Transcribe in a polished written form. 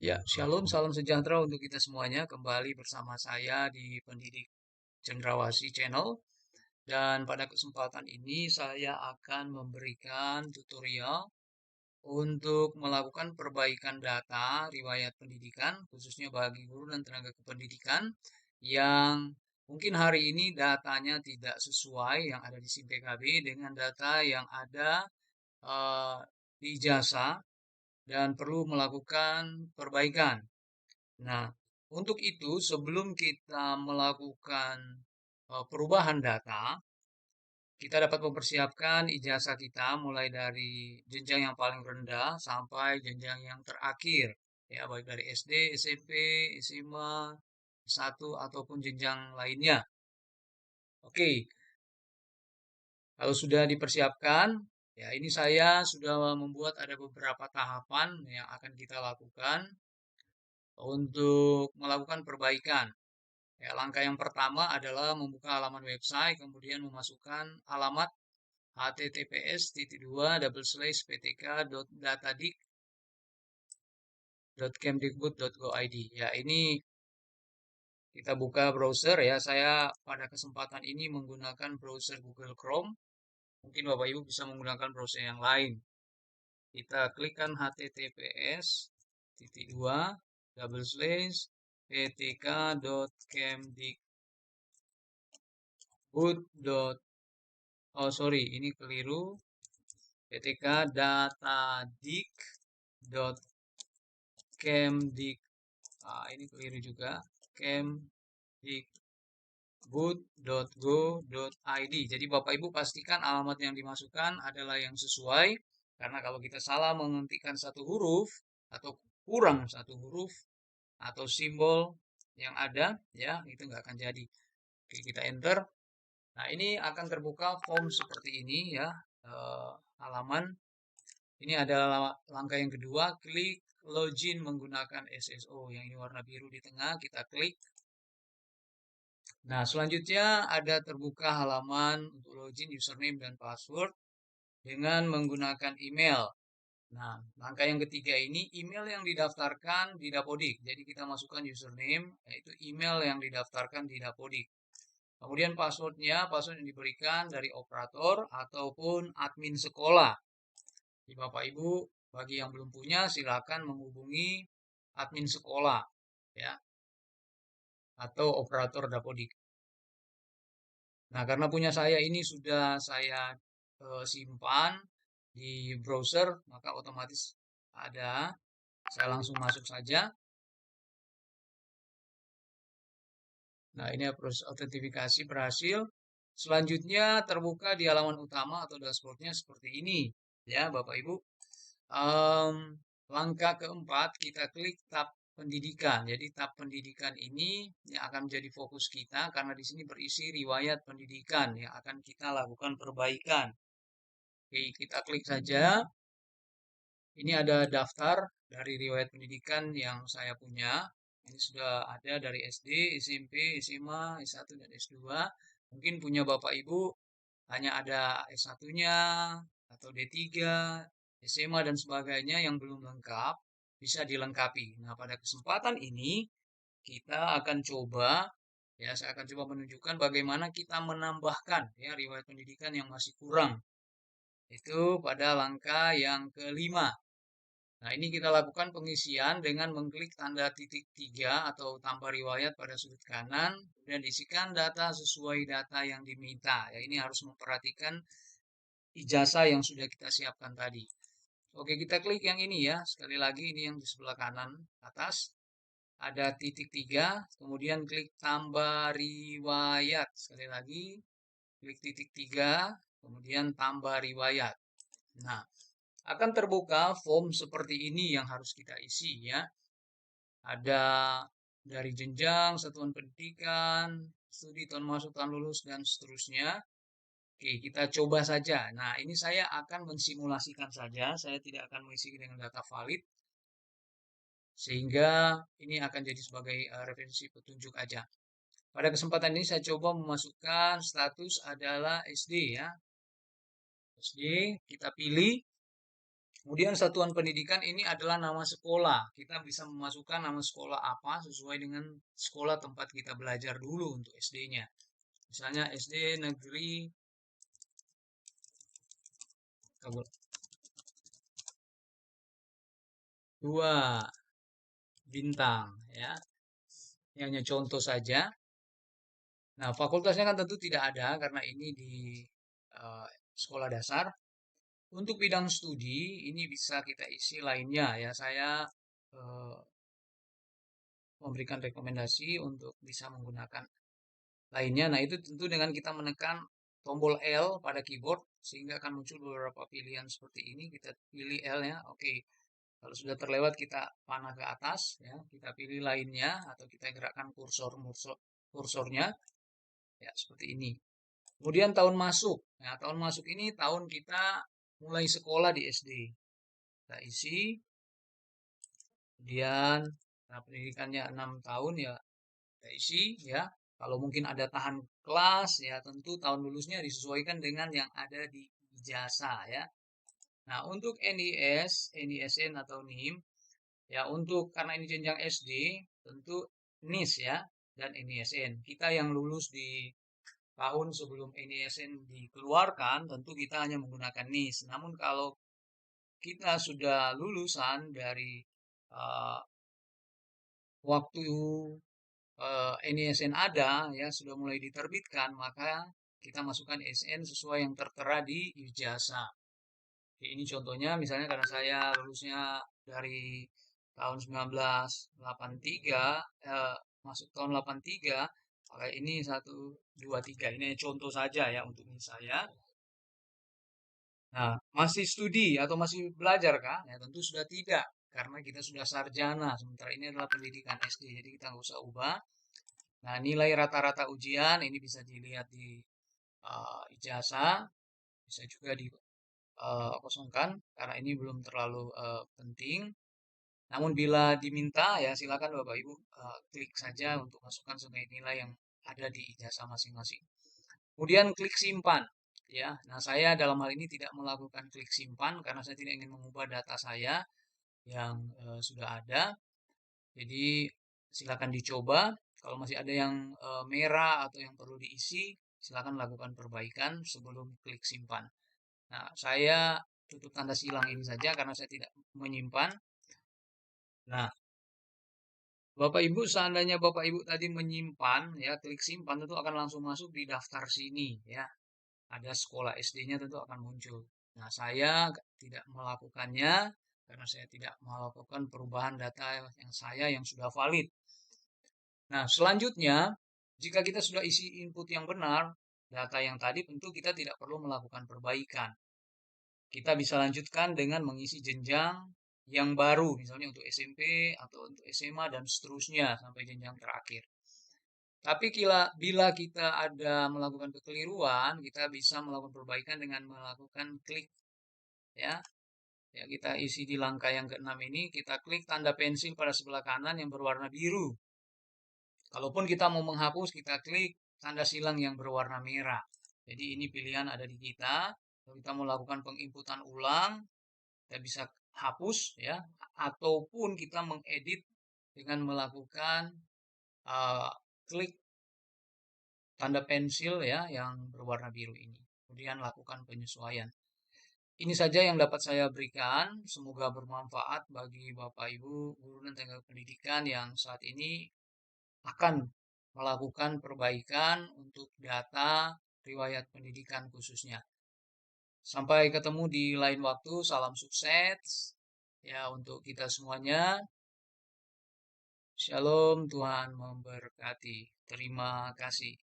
Ya, shalom, salam sejahtera untuk kita semuanya. Kembali bersama saya di Pendidik Cendrawasih Channel. Dan pada kesempatan ini saya akan memberikan tutorial untuk melakukan perbaikan data riwayat pendidikan, khususnya bagi guru dan tenaga kependidikan yang mungkin hari ini datanya tidak sesuai yang ada di SIM PKB dengan data yang ada di ijazah dan perlu melakukan perbaikan. Nah, untuk itu sebelum kita melakukan perubahan data, kita dapat mempersiapkan ijazah kita mulai dari jenjang yang paling rendah sampai jenjang yang terakhir, ya baik dari SD, SMP, SMA, S1 ataupun jenjang lainnya. Oke, kalau sudah dipersiapkan, ya ini saya sudah membuat ada beberapa tahapan yang akan kita lakukan untuk melakukan perbaikan. Ya, langkah yang pertama adalah membuka halaman website, kemudian memasukkan alamat https://ptk.datadik.kemdikbud.go.id. Ya, ini kita buka browser ya. Saya pada kesempatan ini menggunakan browser Google Chrome. Mungkin Bapak Ibu bisa menggunakan browser yang lain. Kita klikkan https://ptk.kemdikbud. Oh sorry, ini keliru. ptk.datadik.kemdik. Ini keliru juga. kemdikbud.go.id. Jadi Bapak Ibu pastikan alamat yang dimasukkan adalah yang sesuai. Karena kalau kita salah menghentikan satu huruf atau kurang satu huruf atau simbol yang ada, ya itu nggak akan jadi. Oke, kita enter. Nah, ini akan terbuka form seperti ini ya, halaman. Ini adalah langkah yang kedua, klik login menggunakan SSO. Yang ini warna biru di tengah, kita klik. Nah, selanjutnya ada terbuka halaman untuk login username dan password dengan menggunakan email. Nah, langkah yang ketiga ini email yang didaftarkan di Dapodik. Jadi kita masukkan username, yaitu email yang didaftarkan di Dapodik. Kemudian passwordnya, password yang diberikan dari operator ataupun admin sekolah. Di Bapak Ibu, bagi yang belum punya, silakan menghubungi admin sekolah, ya, atau operator Dapodik. Nah, karena punya saya ini sudah saya simpan di browser, maka otomatis ada. Saya langsung masuk saja. Nah, ini proses autentifikasi berhasil. Selanjutnya terbuka di halaman utama atau dashboardnya seperti ini, ya, Bapak Ibu. Langkah keempat, kita klik tab pendidikan. Jadi tab pendidikan ini yang akan menjadi fokus kita karena di sini berisi riwayat pendidikan yang akan kita lakukan perbaikan. Oke, kita klik saja. Ini ada daftar dari riwayat pendidikan yang saya punya. Ini sudah ada dari SD, SMP, SMA, S1, dan S2. Mungkin punya Bapak Ibu hanya ada S1-nya atau D3, SMA, dan sebagainya yang belum lengkap, bisa dilengkapi. Nah, pada kesempatan ini, kita akan coba, ya saya akan coba menunjukkan bagaimana kita menambahkan ya riwayat pendidikan yang masih kurang. Itu pada langkah yang kelima. Nah, ini kita lakukan pengisian dengan mengklik tanda titik 3 atau tambah riwayat pada sudut kanan, dan isikan data sesuai data yang diminta. Ya, ini harus memperhatikan ijazah yang sudah kita siapkan tadi. Oke, kita klik yang ini ya. Sekali lagi ini yang di sebelah kanan atas. Ada titik 3, kemudian klik tambah riwayat. Sekali lagi, klik titik 3, kemudian tambah riwayat. Nah, akan terbuka form seperti ini yang harus kita isi ya. Ada dari jenjang, satuan pendidikan, studi, tahun masuk, tahun lulus, dan seterusnya. Oke, kita coba saja. Nah, ini saya akan mensimulasikan saja. Saya tidak akan mengisi dengan data valid. Sehingga ini akan jadi sebagai referensi petunjuk aja. Pada kesempatan ini saya coba memasukkan status adalah SD ya. SD, kita pilih. Kemudian satuan pendidikan ini adalah nama sekolah. Kita bisa memasukkan nama sekolah apa sesuai dengan sekolah tempat kita belajar dulu untuk SD-nya. Misalnya SD Negeri 2 Bintang, ya. Ini hanya contoh saja. Nah, fakultasnya kan tentu tidak ada karena ini di eh, sekolah dasar. Untuk bidang studi ini bisa kita isi lainnya ya. Saya eh, memberikan rekomendasi untuk bisa menggunakan lainnya. Nah, itu tentu dengan kita menekan tombol L pada keyboard sehingga akan muncul beberapa pilihan seperti ini. Kita pilih L ya. Oke. Kalau sudah terlewat kita panah ke atas ya. Kita pilih lainnya atau kita gerakkan kursornya ya seperti ini. Kemudian tahun masuk. Nah, tahun masuk ini tahun kita mulai sekolah di SD. Kita isi. Kemudian nah, pendidikannya 6 tahun ya kita isi ya. Kalau mungkin ada tahan kelas ya tentu tahun lulusnya disesuaikan dengan yang ada di ijazah ya. Nah, untuk NIS, NISN atau NIM ya untuk karena ini jenjang SD tentu NIS ya dan NISN. Kita yang lulus di tahun sebelum NISN dikeluarkan tentu kita hanya menggunakan NIS. Namun kalau kita sudah lulusan dari uh, waktu NISN ada ya sudah mulai diterbitkan maka kita masukkan SN sesuai yang tertera di ijazah. Oke, ini contohnya misalnya karena saya lulusnya dari tahun 1983 masuk tahun 83 maka ini 1, 2, 3 ini contoh saja ya untuk ini saya. Nah, masih studi atau masih belajar kah? Ya tentu sudah tidak karena kita sudah sarjana sementara ini adalah pendidikan SD jadi kita nggak usah ubah. Nah, nilai rata-rata ujian ini bisa dilihat di ijazah, bisa juga dikosongkan karena ini belum terlalu penting. Namun bila diminta ya silakan Bapak Ibu klik saja untuk masukkan semua nilai yang ada di ijazah masing-masing. Kemudian klik simpan. Ya, nah saya dalam hal ini tidak melakukan klik simpan karena saya tidak ingin mengubah data saya yang sudah ada. Jadi silakan dicoba. Kalau masih ada yang merah atau yang perlu diisi, silakan lakukan perbaikan sebelum klik simpan. Nah, saya tutup tanda silang ini saja karena saya tidak menyimpan. Nah, Bapak Ibu seandainya Bapak Ibu tadi menyimpan ya klik simpan tentu akan langsung masuk di daftar sini ya. Ada sekolah SD-nya tentu akan muncul. Nah, saya tidak melakukannya karena saya tidak melakukan perubahan data yang sudah valid. Nah, selanjutnya, jika kita sudah isi input yang benar, data yang tadi tentu kita tidak perlu melakukan perbaikan. Kita bisa lanjutkan dengan mengisi jenjang yang baru, misalnya untuk SMP atau untuk SMA dan seterusnya sampai jenjang terakhir. Tapi bila kita ada melakukan kekeliruan, kita bisa melakukan perbaikan dengan melakukan klik ya. Ya, kita isi di langkah yang ke-6 ini, kita klik tanda pensil pada sebelah kanan yang berwarna biru. Kalaupun kita mau menghapus, kita klik tanda silang yang berwarna merah. Jadi ini pilihan ada di kita. Kalau kita mau lakukan penginputan ulang, kita bisa hapus ya, ataupun kita mengedit dengan melakukan uh, klik tanda pensil ya yang berwarna biru ini. Kemudian lakukan penyesuaian. Ini saja yang dapat saya berikan. Semoga bermanfaat bagi Bapak Ibu guru dan tenaga pendidikan yang saat ini akan melakukan perbaikan untuk data riwayat pendidikan khususnya. Sampai ketemu di lain waktu. Salam sukses ya untuk kita semuanya. Shalom, Tuhan memberkati. Terima kasih.